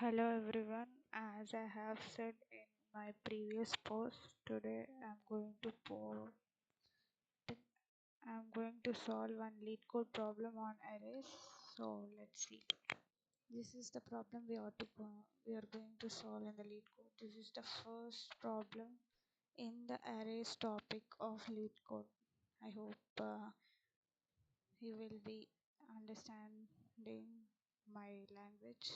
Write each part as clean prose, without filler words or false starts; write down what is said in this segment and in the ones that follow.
Hello everyone. As I have said in my previous post, today I'm going to solve one lead code problem on arrays. So let's see. This is the problem we are going to solve in the lead code. This is the first problem in the arrays topic of lead code. I hope you will be understanding my language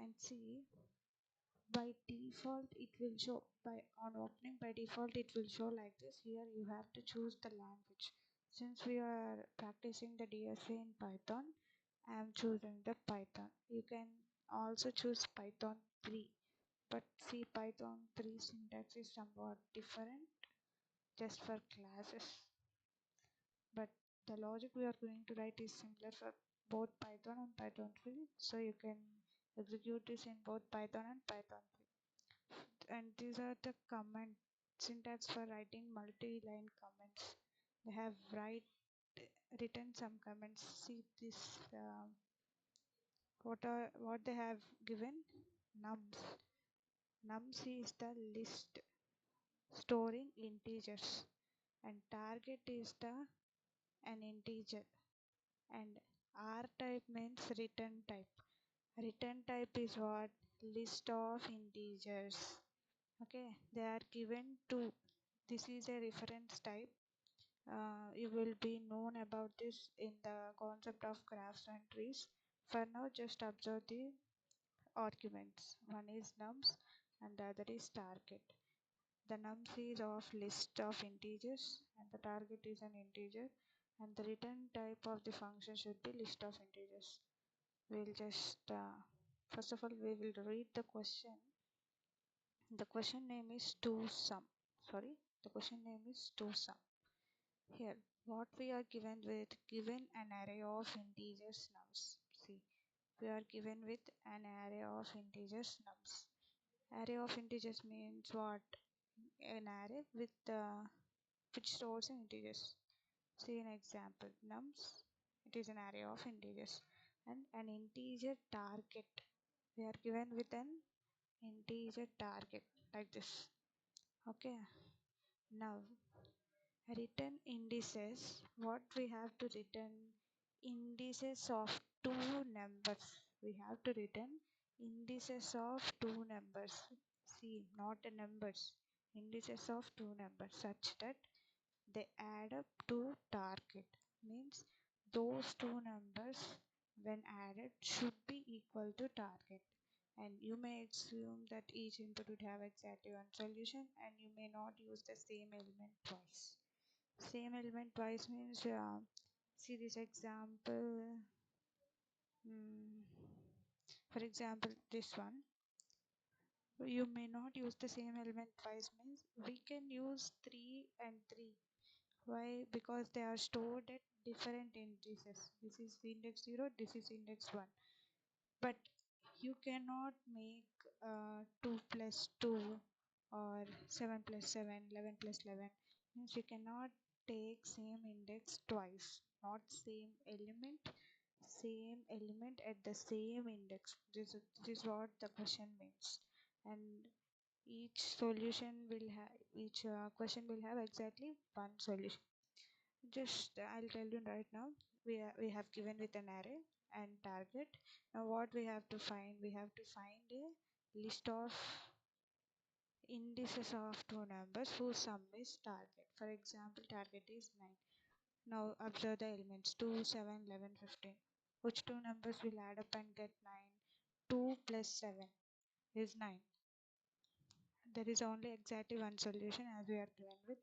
and see. By default it will show by on opening. By default it will show like this. Here you have to choose the language. Since we are practicing the DSA in Python, I am choosing the Python. You can also choose Python 3, but see, Python 3 syntax is somewhat different just for classes, but the logic we are going to write is similar for both Python and Python 3, so you can execute this in both Python and Python 3. And these are the comment syntax for writing multi-line comments. They have written some comments. See this, what they have given. Nums. Nums is the list storing integers, and target is the an integer, and R type means return type. Return type is what? List of integers. Okay, they are given to. This is a reference type. You will be known about this in the concept of graphs and trees. For now, just observe the arguments. One is nums and the other is target. The nums is of list of integers and the target is an integer, and the return type of the function should be list of integers. We'll just first of all we will read the question. The question name is to sum. Sorry, the question name is to sum. Here, what we are given an array of integers nums. See, we are given with an array of integers nums. Array of integers means what? An array with which stores integers. See an example. Nums, it is an array of integers, and an integer target. We are given with an integer target like this. Okay. Now return indices. What we have to return? Indices of two numbers. We have to return indices of two numbers. See, not the numbers. Indices of two numbers such that they add up to target. Means those two numbers when added should be equal to target. And you may assume that each input would have exactly one solution, and you may not use the same element twice. Same element twice means, see this example. mm, for example, this one, you may not use the same element twice means we can use 3 and 3. Why? Because they are stored at different indices. This is index 0, this is index 1. But you cannot make 2 plus 2 or 7 plus 7, 11 plus 11. Means you cannot take same index twice. Not same element at the same index. This is what the question means. And each question will have exactly one solution. Just I'll tell you right now. We have given with an array and target. Now what we have to find? We have to find a list of indices of two numbers whose sum is target. For example, target is 9. Now observe the elements 2, 7, 11, 15. Which two numbers will add up and get 9? 2 plus 7 is 9. There is only exactly one solution as we are given with.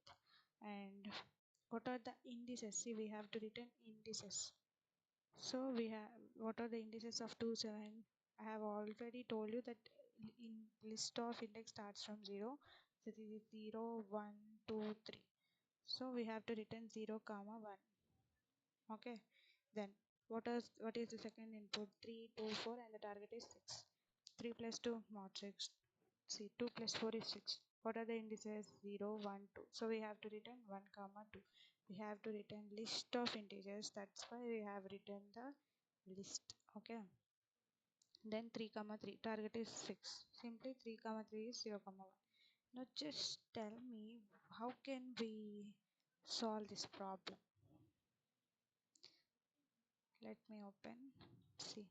And what are the indices? See, we have to return indices. So we have, what are the indices of 2, 7? I have already told you that in list of index starts from 0. So this is 0, 1, 2, 3. So we have to return 0, comma 1. Okay. Then what is the second input? 3, 2, 4, and the target is 6. 3 plus 2, not 6. See, 2 plus 4 is 6. What are the indices? 0, 1, 2. So we have to return 1, comma 2. We have to return list of integers. That's why we have written the list. Okay. then 3 comma 3, target is 6, simply 3 comma 3 is 0 comma 1. Now just tell me, how can we solve this problem? Let me open, see,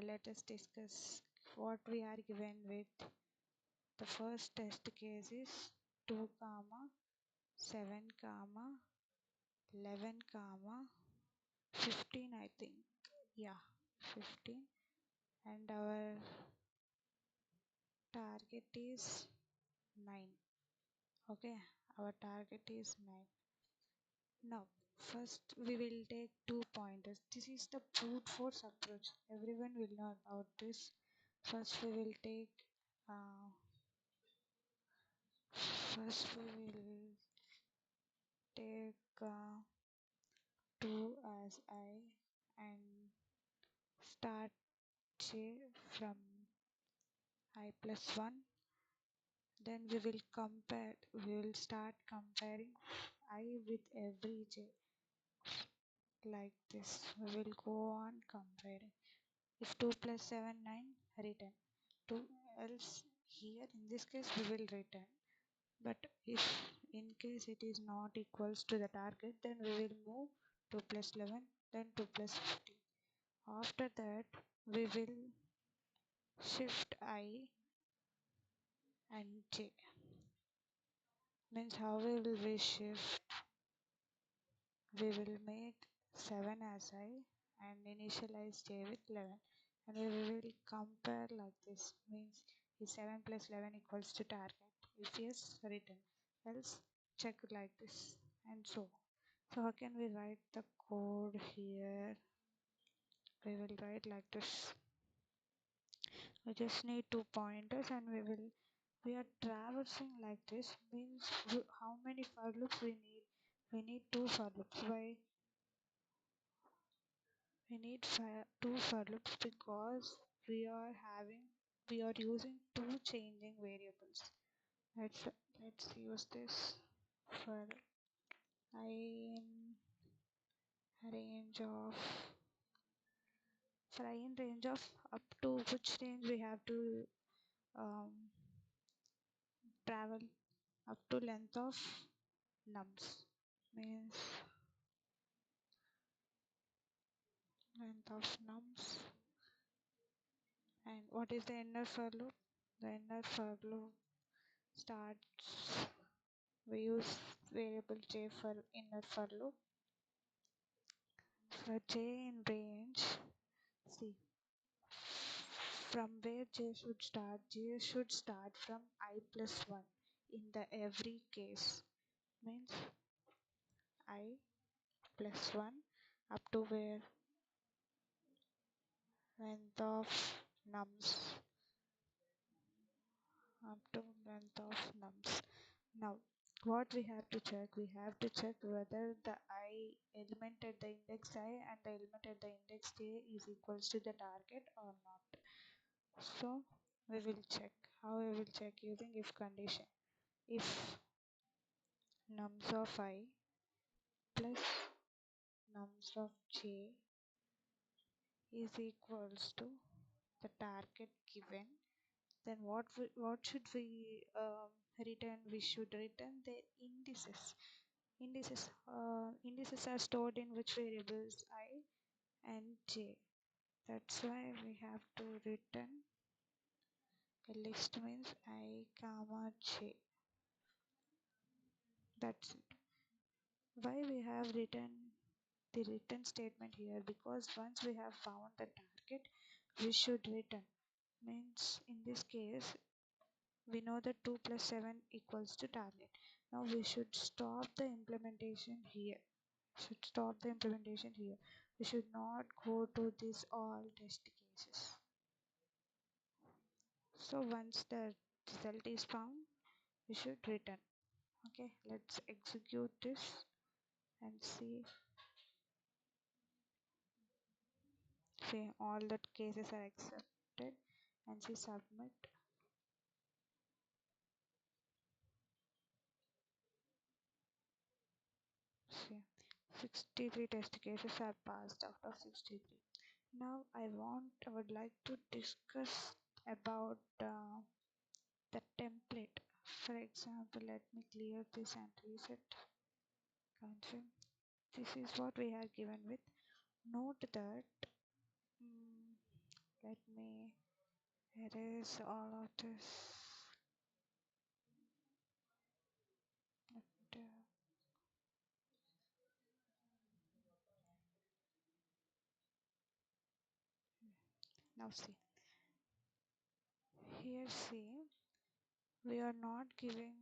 let us discuss what we are given with. The first test case is 2 comma 7 comma 11 comma 15, I think, yeah, 15, and our target is 9. Okay, our target is 9. Now first we will take 2 pointers. This is the brute force approach, everyone will know about this. First we will take uh, first we will take 2 as I and start j from I plus 1. Then we will start comparing I with every j, like this. We will go on comparing. If 2 plus 7 9, return 2, else here in this case we will return. But if in case it is not equals to the target, then we will move 2 plus 11, then 2 plus 15. After that we will shift I and j. Means how will we shift? We will make 7 as I and initialize j with 11, and we will compare like this. Means is 7 plus 11 equals to target? If yes, return, else check like this, and so on. So how can we write the code here? We will write like this. We just need 2 pointers, and we are traversing like this. Means how many for loops we need? We need 2 for loops. Why we need two for loops? Because we are using two changing variables. Let's use this for I in range of up to which range we have to um, travel, up to length of nums. Means length of nums. And what is the inner for loop? The inner for loop starts, we use variable j for inner for loop. For j in range, see, from where j should start? J should start from I plus 1 in the every case. Means I plus 1 up to where? Length of nums. Up to length of nums. Now what we have to check? We have to check whether the I element at the index I and the element at the index j is equals to the target or not. So we will check. How we will check? Using if condition. If nums of I plus nums of j is equals to the target given, then what should we return? We should return the indices. Indices are stored in which variables? I and j. That's why we have to return a list. Means I comma j. That's it. Why we have written the return statement here? Because once we have found the target, we should return. Means in this case we know that 2 plus 7 equals to target. Now we should stop the implementation here. We should not go to this all test cases. So once the result is found, we should return. Okay, let's execute this and see. See, all the cases are accepted, and see submit. See, 63 test cases are passed out of 63. I would like to discuss about the template. For example, let me clear this and reset. Confirm. This is what we are given with. Note that, mm, let me erase all of this. But, now see, here see, we are not giving.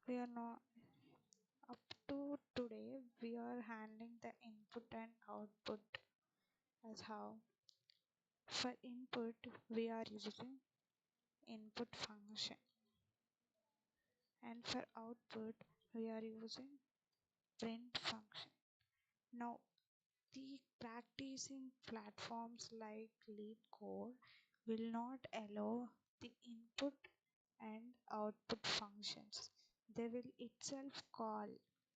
We are not up to today. We are handling the input and output as how. For input, we are using input function, and for output, we are using print function. Now, the practicing platforms like Leetcode will not allow the input and output functions. They will itself call.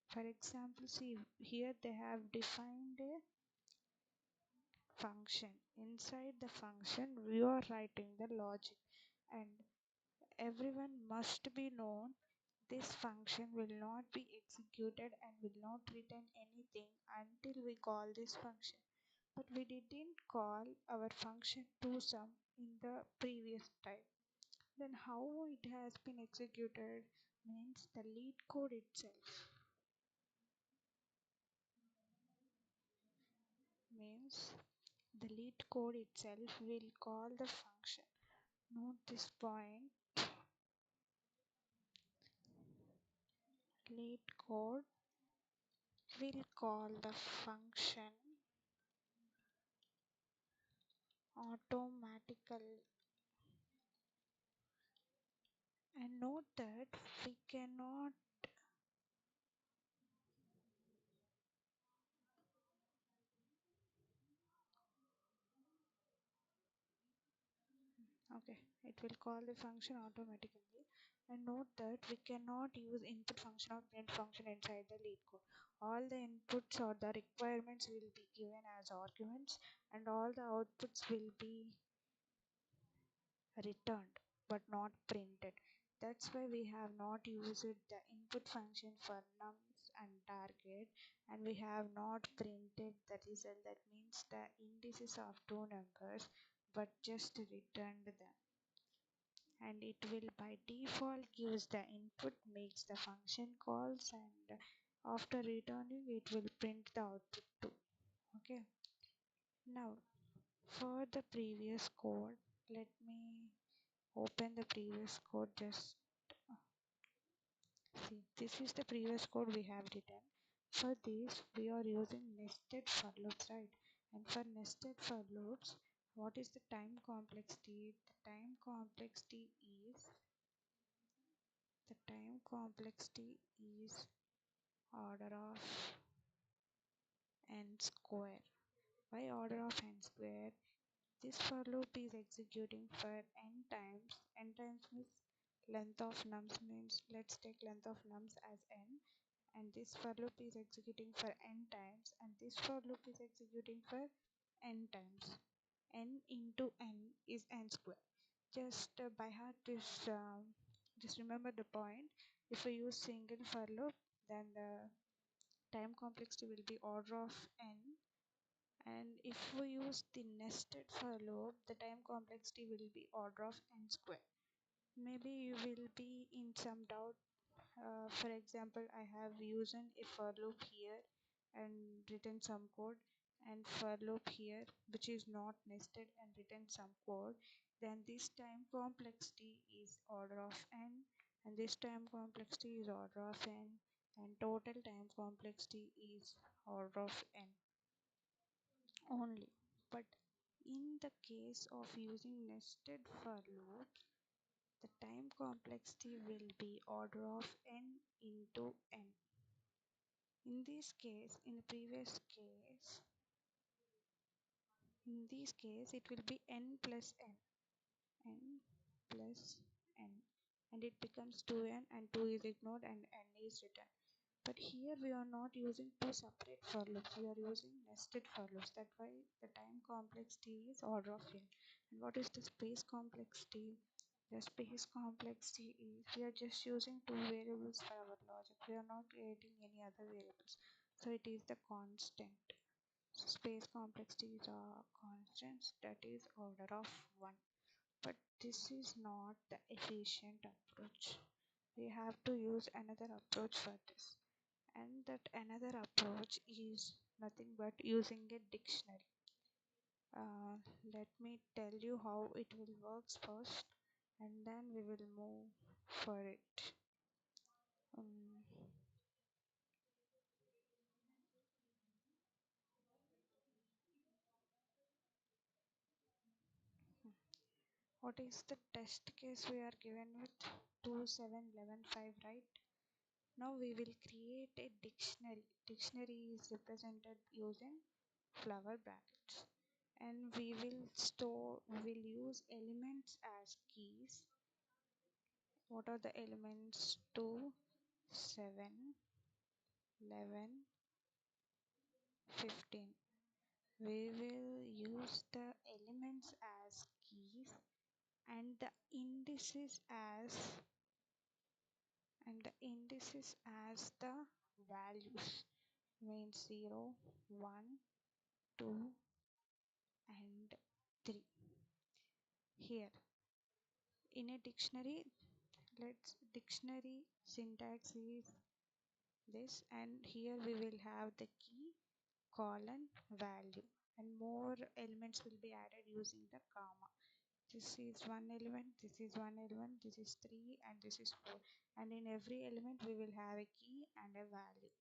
For example, see here they have defined a function. Inside the function, we are writing the logic, and everyone must be known this function will not be executed and will not return anything until we call this function. But we didn't call our function to sum in the previous time. Then how it has been executed means the lead code itself means the lead code itself will call the function. Note this point. Lead code will call the function automatically, and note that we cannot. Okay, it will call the function automatically, and note that we cannot use input function or print function inside the lead code. All the inputs or the requirements will be given as arguments, and all the outputs will be returned but not printed. That's why we have not used the input function for nums and target, and we have not printed the result. That means the indices of two numbers, but just returned them. And it will by default gives the input, makes the function calls, and after returning it will print the output too. Okay. Now for the previous code, let me open the previous code. Just see, this is the previous code we have written. For this we are using nested for loops, right? And for nested for loops, what is the time complexity? The time complexity is order of n square. Why order of n square? This for loop is executing for n times. N times means length of nums, means let's take length of nums as n, and this for loop is executing for n times, and this for loop is executing for n times. N into n is n square. Just by heart this, just remember the point. If we use single for loop, then the time complexity will be order of n, and if we use the nested for loop, the time complexity will be order of n square. Maybe you will be in some doubt. For example, I have used a for loop here and written some code, and for loop here which is not nested and written some code. Then this time complexity is order of n, and this time complexity is order of n, and total time complexity is order of n only. But in the case of using nested for loop, the time complexity will be order of n into n. In this case, in this case, it will be n plus n. n plus n, and it becomes 2n, and 2 is ignored and n is written. But here we are not using two separate for loops, we are using nested for loops. That's why the time complexity is order of n. And what is the space complexity? The space complexity is we are just using two variables for our logic. We are not creating any other variables. So it is the constant. So space complexity is a constant that is order of 1. But this is not the efficient approach. We have to use another approach for this. And that another approach is nothing but using a dictionary. Let me tell you how it will works first, and then we will move for it. Um, what is the test case we are given with 27115, right? Now we will create a dictionary. Dictionary is represented using flower brackets, and we will use elements as keys. What are the elements? 2, 7, 11, 15. We will use the elements as keys and the indices as the values, means 0, 1, 2 and 3. Here in a dictionary, let's dictionary syntax is this, and here we will have the key, colon, value, and more elements will be added using the comma. This is one element, this is one element, this is 3 and this is 4, and in every element we will have a key and a value.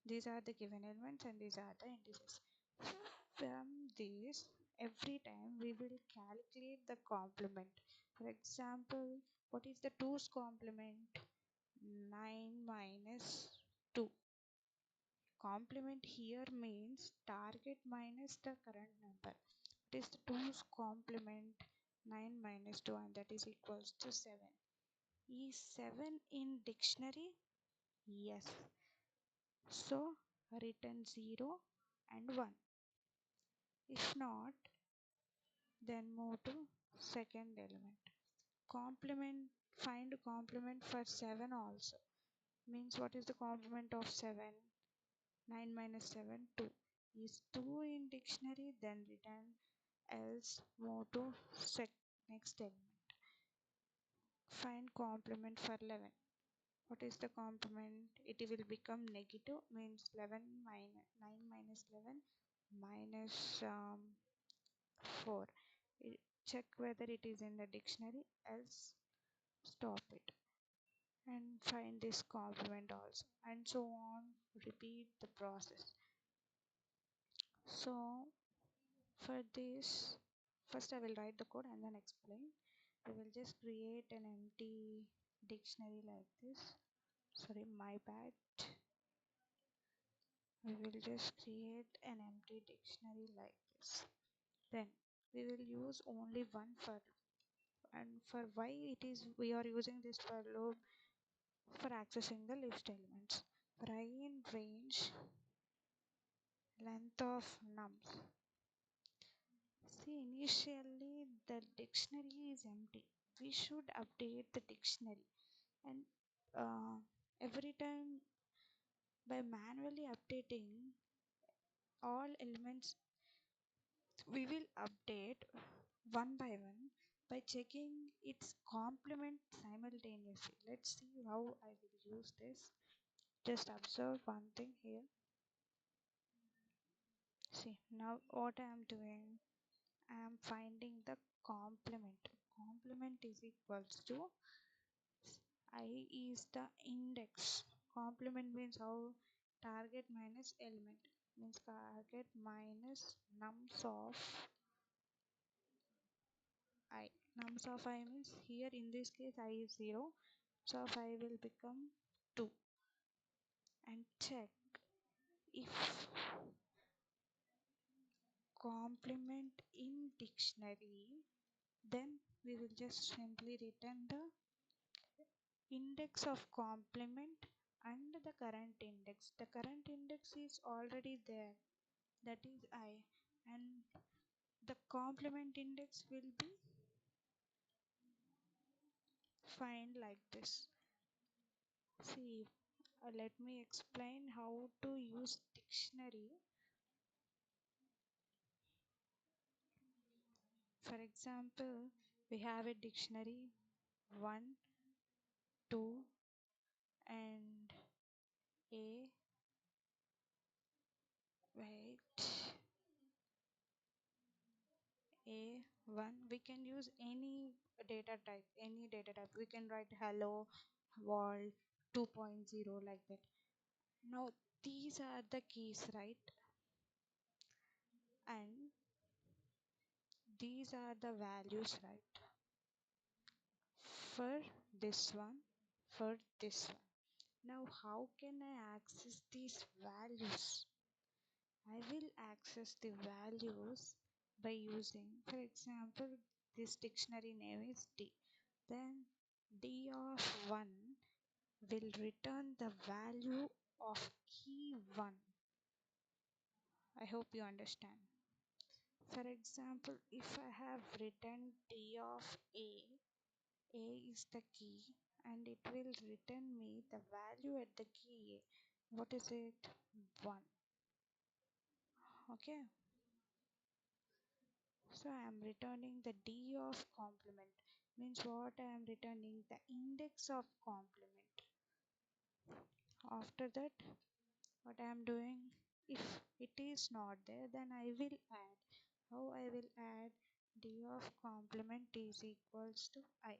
These are the given elements and these are the indices. From this, every time we will calculate the complement. For example, what is the 2's complement? 9 minus 2. Complement here means target minus the current number. It is the 2's complement, 9 minus 2, and that is equals to 7. Is 7 in dictionary? Yes. So written 0 and 1. If not, then move to second element. Complement, find complement for 7 also. Means what is the complement of 7? 9 minus 7, 2. Is 2 in dictionary? Then return, else move to next element. Find complement for 11. What is the complement? It will become negative, means 11 minus 9 minus 11 minus 4. Check whether it is in the dictionary, else stop it and find this complement also, and so on. Repeat the process. So for this, first I will write the code and then explain. We will just create an empty dictionary like this. Sorry, my bad. We will just create an empty dictionary like this. Then we will use only one for loop. And for why it is we are using this for loop? For accessing the list elements. For I in range length of nums. See, initially the dictionary is empty. We should update the dictionary, and every time by manually updating all elements, we will update one by one by checking its complement simultaneously. Let's see how I will use this. Just observe one thing here. See, now what I am doing, I am finding the complement. Complement is equals to I is the index. Complement means how target minus element, means target minus nums of I. Nums of I means here in this case I is 0, so of I will become 2, and check if complement in dictionary Then we will just simply return the index of complement and the current index. The current index is already there, that is I, and the complement index will be find like this. See, let me explain how to use dictionary. For example, we have a dictionary 1, 2, and A. Wait, A1. We can use any data type. We can write hello, world, 2.0 like that. Now, these are the keys, right? And these are the values, right? For this one, for this one. Now, how can I access these values? I will access the values by using, for example, this dictionary name is D. Then D of 1 will return the value of key 1. I hope you understand. For example, if I have written D of A is the key and it will return me the value at the key A. What is it? 1. Okay. So I am returning the D of complement. Means what I am returning? The index of complement. After that, what I am doing? If it is not there, then I will add. How I will add? D of complement is equals to I.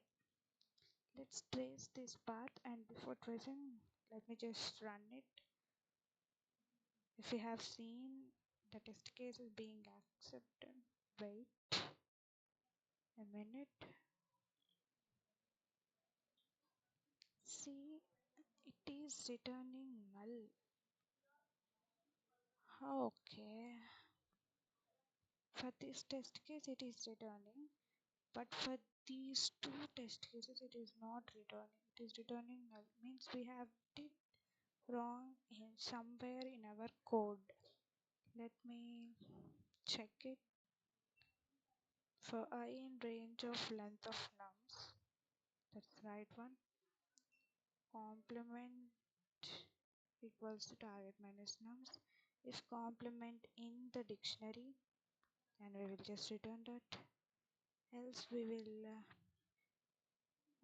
Let's trace this path, and before tracing, let me just run it. If you have seen the test case is being accepted, wait a minute. See, it is returning null. Okay. For this test case, it is returning, but for these two test cases, it is not returning. It is returning null. Means we have did wrong in somewhere in our code. Let me check it. For I in range of length of nums, that's the right one. Complement equals to target minus nums. If complement in the dictionary, and we will just return that. Else we will.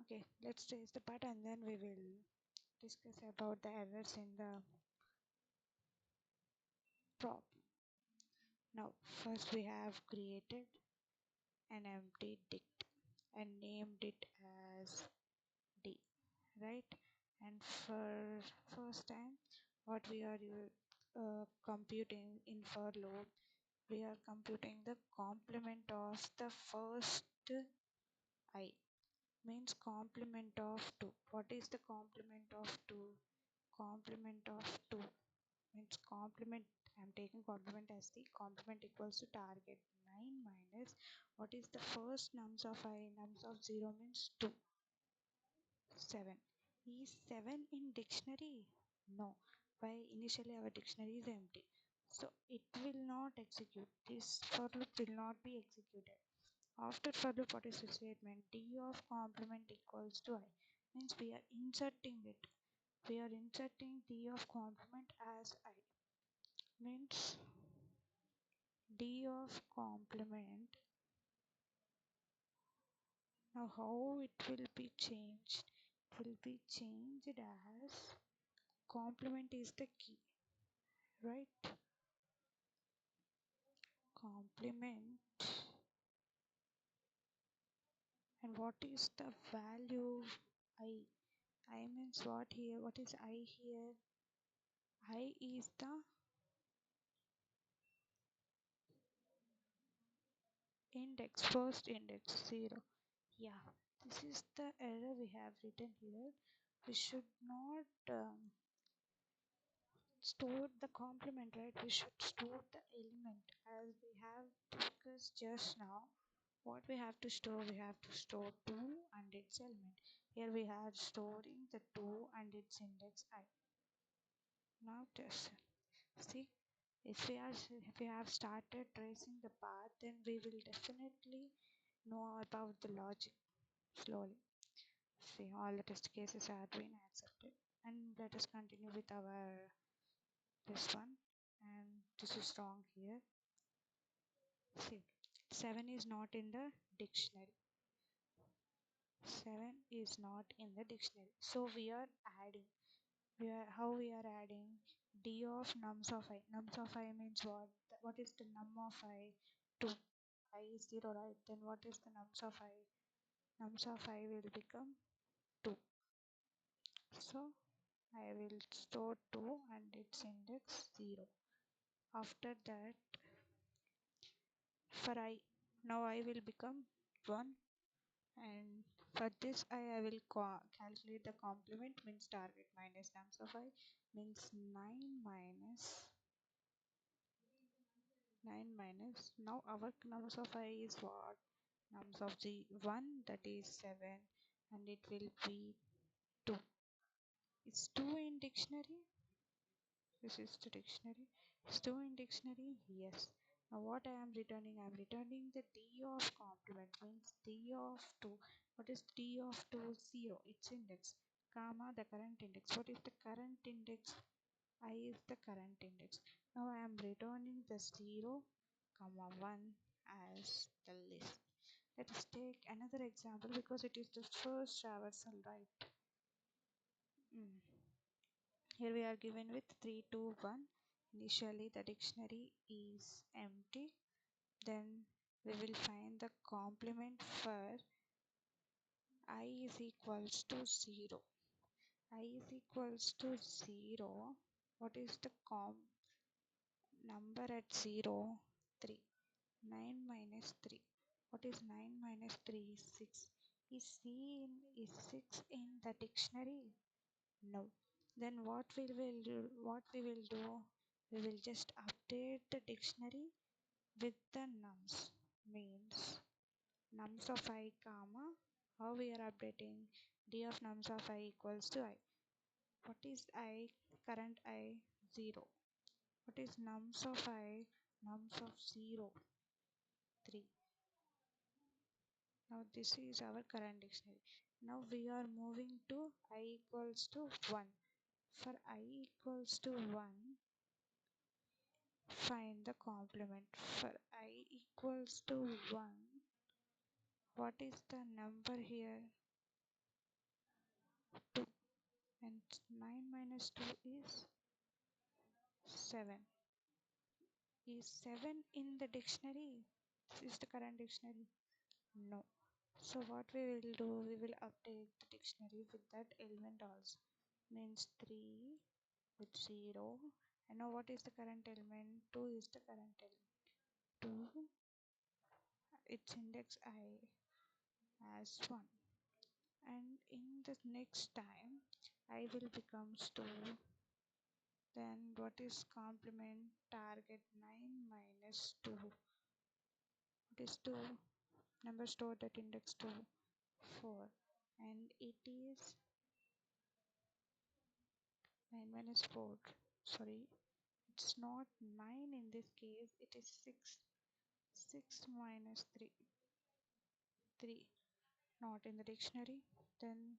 Okay, let's trace the part and then we will discuss about the errors in the problem. Now, first we have created an empty dict and named it as D, right? And for first time, what we are computing in for loop, we are computing the complement of the first I. Means complement of 2. What is the complement of 2? Complement of 2 means complement. I am taking complement as the complement equals to target 9 minus what is the first nums of I? Nums of 0 means 2. 7. Is 7 in dictionary? No. Why? Initially our dictionary is empty. So it will not execute. This for loop will not be executed. After for loop, what is the statement? D of complement equals to I. Means we are inserting it. We are inserting D of complement as I. Means D of complement. Now how it will be changed? It will be changed as complement is the key, right? Complement. And what is the value I? I means what here? What is I here? I is the index, first index 0. Yeah, this is the error we have written here. We should not store the complement, right? We should store the element as we have discussed just now. What we have to store? We have to store 2 and its element. Here we are storing the 2 and its index I. Now just see, if we have started tracing the path, then we will definitely know about the logic slowly. See, all the test cases have been accepted, and let us continue with our this one. And this is wrong here. See, 7 is not in the dictionary. 7 is not in the dictionary. So we are adding. How we are adding? D of nums of I. Nums of I means what? What is the num of I? 2. I is 0, right? Then what is the nums of I? Nums of I will become 2. So I will store 2 and its index 0. After that, for I, now I will become 1, and for this I will calculate the complement, means target minus nums of I, means 9 minus, now our nums of I is what? Nums of the 1, that is 7, and it will be 2. It's 2 in dictionary. This is the dictionary. Is 2 in dictionary? Yes. Now what I am returning? I am returning the D of complement, means D of 2. What is D of 2? 0. Its index. Comma the current index. What is the current index? I is the current index. Now I am returning the 0, comma 1 as the list. Let us take another example because it is the first traversal, right? Here we are given with 3, 2, 1. Initially the dictionary is empty. Then we will find the complement for I is equals to 0. I is equals to 0. What is the number at 0? 3. 9 minus 3. What is 9 minus 3? 6. Is 6 in the dictionary? No. Then what we will do? We will just update the dictionary with the nums. Means nums of I, comma. How we are updating? D of nums of I equals to I. What is I? Current I? 0. What is nums of I? Nums of 0. 3. Now this is our current dictionary. Now we are moving to I equals to 1. For I equals to 1, find the complement. For I equals to 1, what is the number here? 2. And 9 minus 2 is 7. Is 7 in the dictionary? This is the current dictionary. No. So what we will do, we will update the dictionary with that element also. Means 3 with 0. And now what is the current element? 2 is the current element. 2, its index I as 1. And in the next time, I will becomes 2. Then what is complement? Target 9 minus 2. What is 2? Number stored at index 2, 4. And it is 9 minus 4. Sorry, it's not 9 in this case, it is 6. 6 minus 3. 3. Not in the dictionary. Then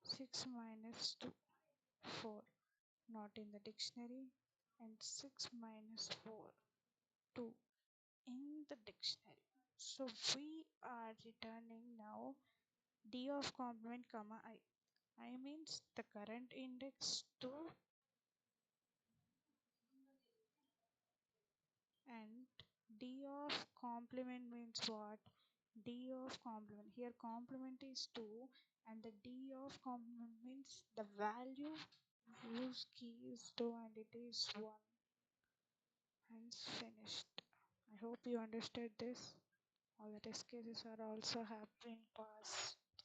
6 minus 2. 4. Not in the dictionary. And 6 minus 4. 2 in the dictionary. So we are returning now D of complement, comma I. I means the current index 2, and D of complement means what? D of complement. Here complement is 2 and the D of complement means the value whose key is 2 and it is 1. And finished. I hope you understood this. All the test cases are also have been passed.